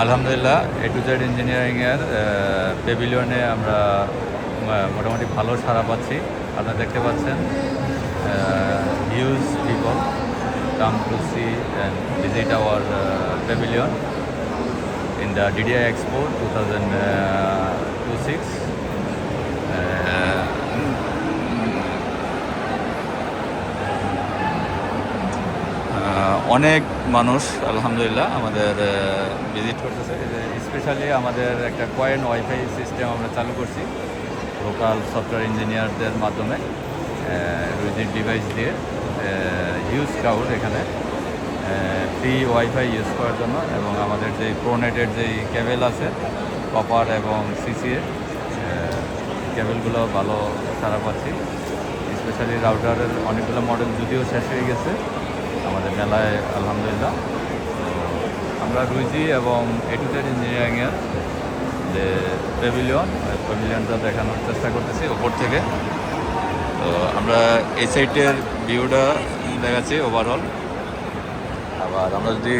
আলহামদুলিল্লাহ, এ to Z ইঞ্জিনিয়ারিংয়ের পেভিলিয়নে আমরা মোটামুটি ভালো সাড়া পাচ্ছি। আপনারা দেখতে পাচ্ছেন huge people come to see and visit our pavilion in the DDI expo 2026. অনেক মানুষ আলহামদুলিল্লাহ আমাদের ভিজিট করতেছে। স্পেশালি আমাদের একটা কয়েন ওয়াইফাই সিস্টেম আমরা চালু করছি লোকাল সফটওয়্যার ইঞ্জিনিয়ারদের মাধ্যমে, রুইজির ডিভাইস দিয়ে হিউজ ক্রাউড এখানে ফ্রি ওয়াইফাই ইউজ করার জন্য। এবং আমাদের যেই প্রোনেটের যেই কেবেল আছে কপার এবং সিসিএ কেবেলগুলো ভালো সারা পাচ্ছি। স্পেশালি রাউটারের অনেকগুলো মডেল যদিও শেষ হয়ে গেছে আমাদের মেলায় আলহামদুলিল্লাহ। আমরা রুইজি এবং এ টু জেড ইঞ্জিনিয়ারিংয়ের যে পেভিলিয়নটা দেখানোর চেষ্টা করতেছি ওপর থেকে। তো আমরা এই সাইডের ভিউটা দেখাচ্ছি ওভারঅল। আবার আমরা যদি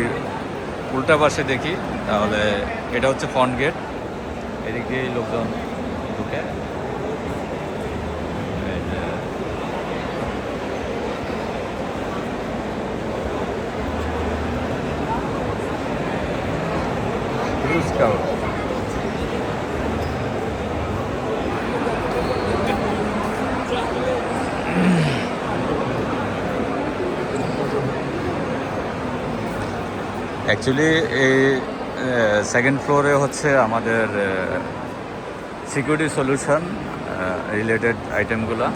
উল্টা পাশে দেখি তাহলে এটা হচ্ছে ফ্রন্ট গেট, এদিক দিয়েই লোকজন ঢুকে। Scout. অ্যাকচুয়ালি এই সেকেন্ড ফ্লোরে হচ্ছে আমাদের সিকিউরিটি সলিউশন রিলেটেড আইটেমগুলো।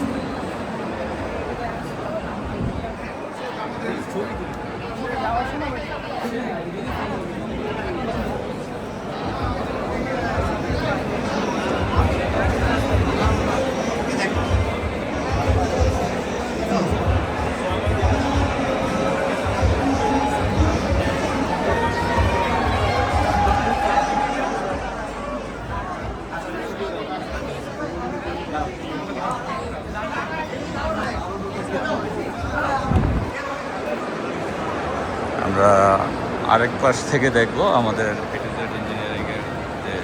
আমরা আরেক পাশ থেকে দেখব আমাদের এ টু জেড ইঞ্জিনিয়ারিংয়ের যে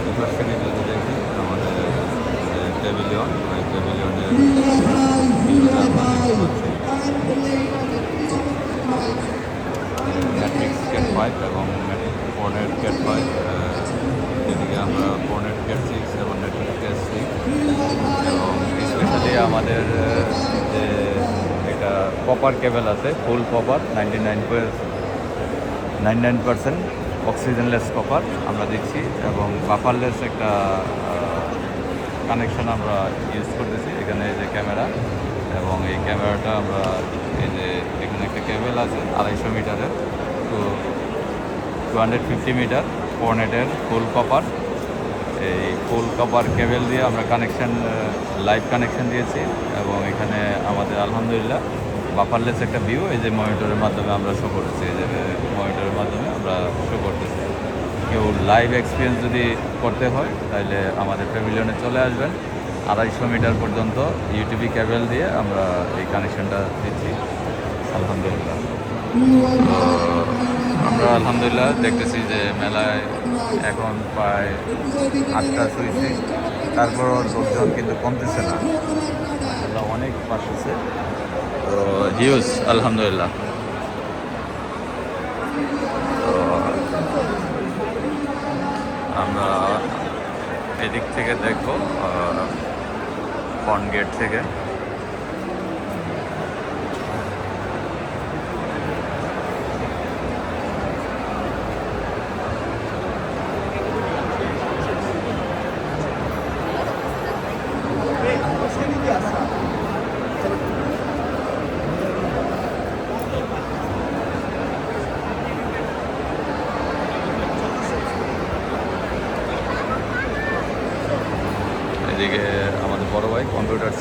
ইউনিভার্সিটি যদি দেখি আমাদের যে পেভিলিয়ন, ওই পেভিলিয়নের ম্যাট্রিক্স গেট 5 এবং ফোর্নেট গেট 5, এদিকে আমরা ফোর্নেট গেট 6 এবং নেটওয়ার্ক গেট 6। এবং স্পেশালি আমাদের যে একটা কপার কেবল আছে ফুল কপার 99% অক্সিজেনলেস কপার আমরা দিচ্ছি, এবং বাফারলেস একটা কানেকশন আমরা ইউজ করতেছি। এখানে এই যে ক্যামেরা, এবং এই ক্যামেরাটা আমরা এই যে এখানে একটা কেবল আছে 250 মিটারের, তো 250 মিটার ফোরনেটের ফুল কপার। এই ফুল কপার কেবল দিয়ে আমরা লাইভ কানেকশন দিয়েছি। এবং এখানে আমাদের আলহামদুলিল্লাহ বাফারলেস একটা ভিউ এই যে মনিটরের মাধ্যমে আমরা শো করতেছি, এই যে মনিটরের মাধ্যমে আমরা শো করতেছি। কেউ লাইভ এক্সপিরিয়েন্স যদি করতে হয় তাহলে আমাদের প্যাভিলিয়নে চলে আসবেন। 250 মিটার পর্যন্ত ইউটিভি কেবল দিয়ে আমরা এই কানেকশনটা দিচ্ছি আলহামদুলিল্লাহ। তো আমরা আলহামদুলিল্লাহ দেখতেছি যে মেলায় এখন প্রায় 8টা ছুঁইছি, তারপরও লোকজন কিন্তু কমতেছে না, অনেক বাড়তেছে। তো হিউজ আলহামদুলিল্লাহ। তো আমরা এদিক থেকে দেখব ফ্রন্ট গেট থেকে।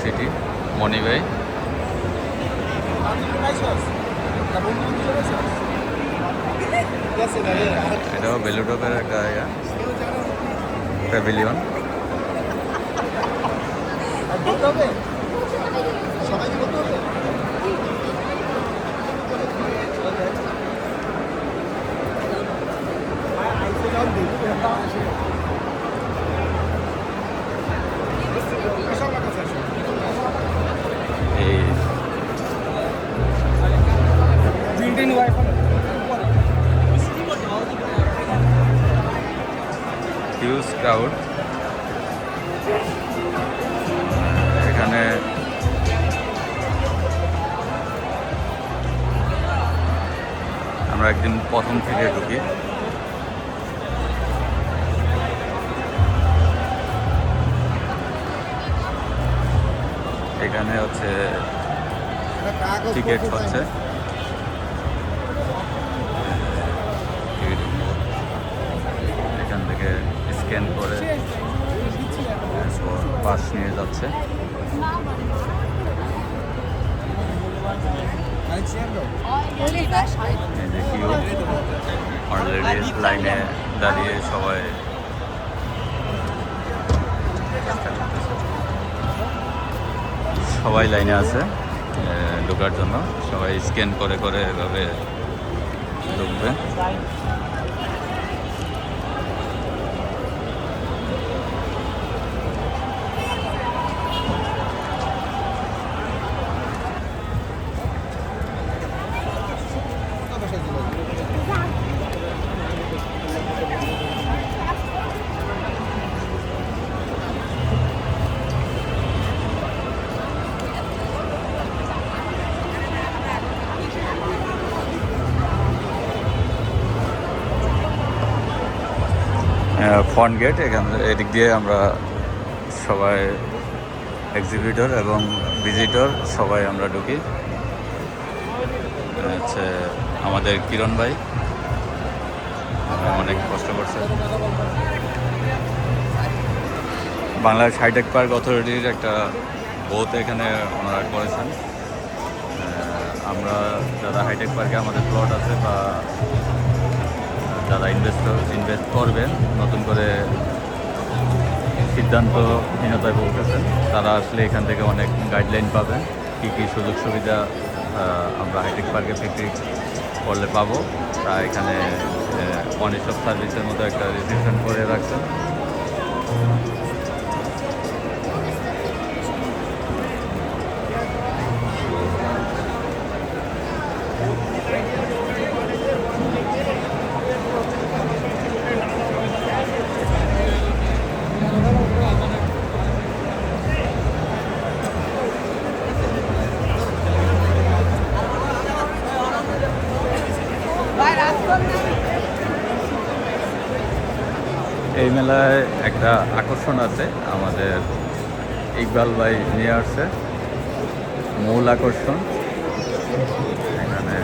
সিটি মনি ভাই। এটাও বেলুটপের একটা প্যাভিলিয়ন। এই হিউজ ক্রাউড এখানে। আমরা একদিন প্রথম থেকে ঢুকি। এখানে হচ্ছে টিকিট হচ্ছে এখান থেকে স্ক্যান করে পাস নিয়ে যাচ্ছে। অলরেডি লাইনে দাঁড়িয়ে সবাই লাইনে আছে ঢোকার জন্য। সবাই স্ক্যান করে করে এভাবে ঢুকবে। ফ্রন্ট গেট এখান এদিক দিয়ে আমরা সবাই এক্সিবিটর এবং ভিজিটর সবাই আমরা ঢুকি। হচ্ছে আমাদের কিরণ ভাই অনেক কষ্ট করছে। বাংলাদেশ হাইটেক পার্ক অথরিটির একটা বোথ এখানে ওনারা করেছেন। আমরা যারা হাইটেক পার্কে আমাদের প্লট আছে বা যারা ইনভেস্ট করবেন নতুন করে সিদ্ধান্তহীনতায় ভুগতেছেন, তারা আসলে এখান থেকে অনেক গাইডলাইন পাবেন কী কী সুযোগ সুবিধা আমরা হাইটেক পার্কে পিকনিক করলে পাবো। তা এখানে ওয়ান স্টপ সার্ভিসের মতো একটা রেজিস্ট্রেশন করে রাখছেন। এই মেলায় একটা আকর্ষণ আছে, আমাদের ইকবাল ভাই নিয়ে আসছে মূল আকর্ষণ। এখানে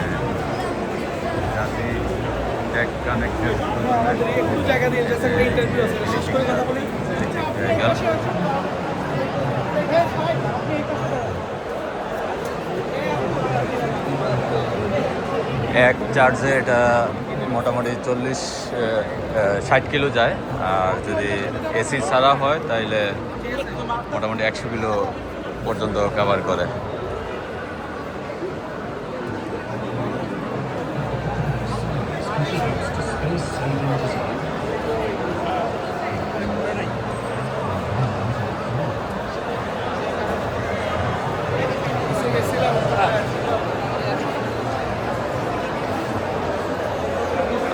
এক চার্জে এটা মোটামুটি 60 কিলো যায়, আর যদি এসি ছাড়া হয় তাইলে মোটামুটি 100 কিলো পর্যন্ত কভার করে।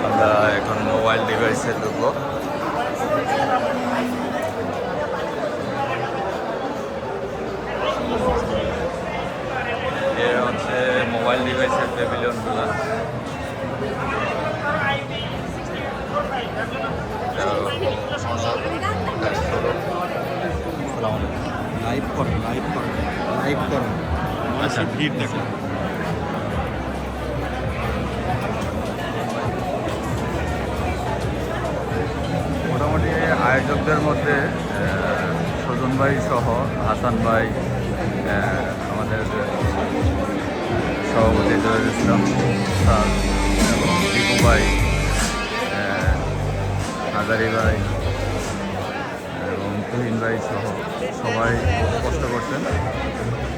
আমরা এখন মোবাইল ডিভাইসে ঢুকবো। এ হচ্ছে মোবাইল ডিভাইসের প্যাভিলিয়নগুলো। লাইভ করো আচ্ছা, ভিড় দেখো। মোটামুটি আয়োজকদের মধ্যে সুজন ভাই সহ হাসান ভাই, আমাদের সভাপতি জহিরুল ইসলাম স্যার এবং দীপু ভাই, হাজারি ভাই এবং তুহিন ভাই সহ সবাই খুব কষ্ট করছেন,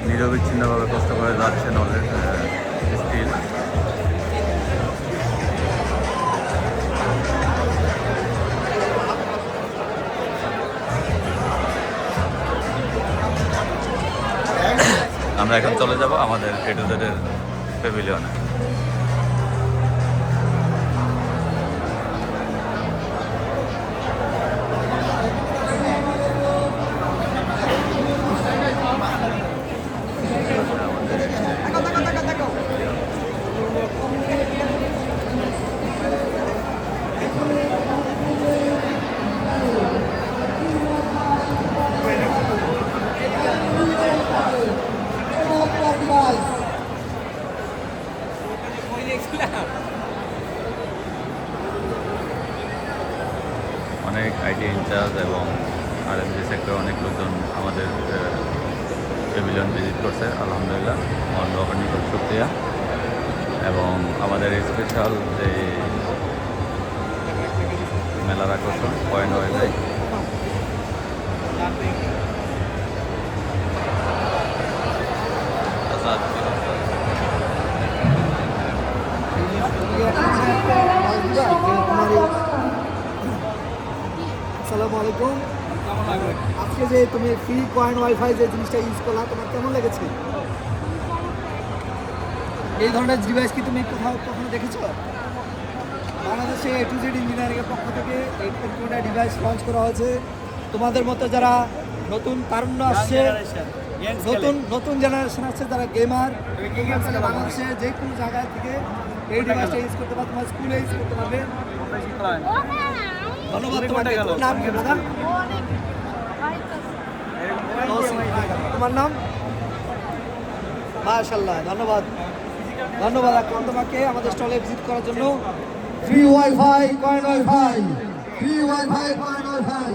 নিরবিচ্ছিন্নভাবে কষ্ট করে যাচ্ছেন ওদের স্টিল। আমরা এখন চলে যাব আমাদের এডুজেডের প্যাভিলিয়নে। অনেক আইটি ইনচার্জ এবং আরএমজি সেক্টর অনেক লোকজন আমাদের প্যাভিলিয়ন ভিজিট করছে, আলহামদুলিল্লাহ, মন রবের নিকট শুকরিয়া। এবং আমাদের স্পেশাল যে মেলার আকর্ষণ পয়েন্ট ওয়াইফাই, আসসালামু আলাইকুম। আজকে যে তুমি ফ্রি কয়েন ওয়াইফাই যে জিনিসটা ইউজ করলা, তোমার কেমন লেগেছে? এই ধরনের ডিভাইস কি তুমি কোথাও কখনো দেখেছো? বাংলাদেশে A to Z ইঞ্জিনিয়ারিংয়ের পক্ষ থেকে এই কম্পিউটার ডিভাইস লঞ্চ করা হয়েছে। তোমাদের মতো যারা নতুন তারুণ্য আসছে, নতুন জেনারেশন আসছে, যারা গেমার, বাংলাদেশে যে কোনো জায়গায় থেকে এই ডিভাইসটা ইউজ করতে পারবে, তোমার স্কুলে ইউজ করতে পারবে। ধন্যবাদ। তোমার নাম কি দাদা? তোমার নাম? মাশাআল্লাহ, ধন্যবাদ। ধন্যবাদ আকরাম তোমাকে আমাদের স্টলে ভিজিট করার জন্য। Free wifi, coin wifi, free wifi, coin wifi.